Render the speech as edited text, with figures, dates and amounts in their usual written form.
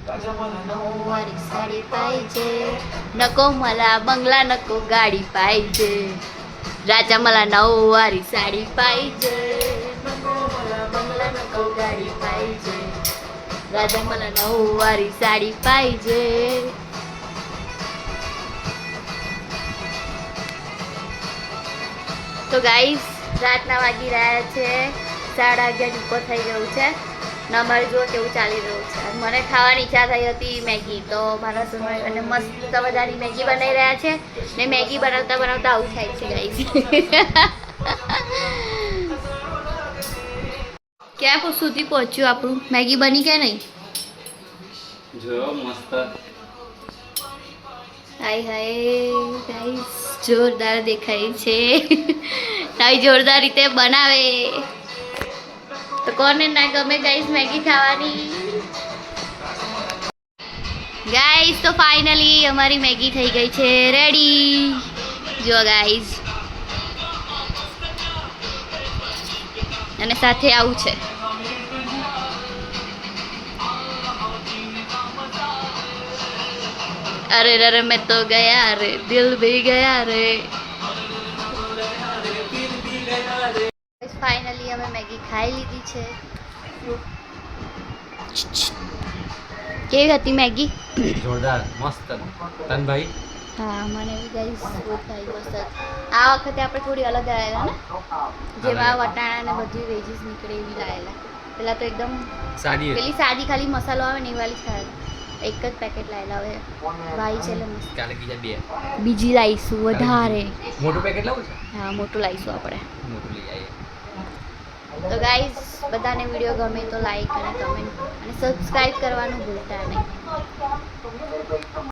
નવવારી સાડી પાहिजे नको मला बंगला नको गाडी पाहिजे राजा मला नववारी साडी पाहिजे नको मला बंगला नको गाडी पाहिजे राजा मला नववारी साडी पाहिजे તો ગાઈસ રાતના વાગી રહ્યા છે 11:30 ઉપર થઈ ગયું છે ને અમારે જો કેવું ચાલી રહ્યું છે મને ખાવાની ઈચ્છા થઈ હતી મેગી તો મારા સમય અને મસ્ત મજાની મેગી બનાવી રહ્યા છે ને મેગી બનાવતા બનાવતા આવું થાય છે ગાઈસ ક્યાં સુધી પહોંચ્યું આપણું મેગી બની કે નહીં જો મસ્ત હાય હાય ગાઈસ જોરદાર દેખાય છે તાઈ જોરદાર રીતે બનાવે તો કોને ના ગમે ગાઈસ મેગી ખાવાની ગાઈસ તો ફાઇનલી અમારી મેગી થઈ ગઈ છે રેડી જો ગાઈસ અને સાથે આવું છે अरे अरे मैं तो गया रे दिल भी गया रे फाइनली हमें मैगी खाई લીધી છે કેવી હતી મેગી જોરદાર મસ્ત તનભાઈ હા મને બી ગાઈસ બહુ ખાઈ મસ્ત આ વખતે આપણે થોડી અલગ લાવેલા ને જેમાં વટાણા ને બધી વેજીસ નીકળે એવી લાવેલા પેલા તો એકદમ સાદી પેલી સાદી ખાલી મસાલો આવે ને એ વાળી જ ખાયેલા એક જ પેકેટ લાવેલા હવે ભાઈ છે એટલે મસ્ત કાલે બીજા બે બીજી લાવીશું વધારે મોટું પેકેટ લાવું છે હા મોટું લાવીશું આપણે મોટું લઈ આવીએ તો ગાઈઝ બધાને વિડીયો ગમે તો લાઈક અને કમેન્ટ અને સબસ્ક્રાઇબ કરવાનું ભૂલતા નહીં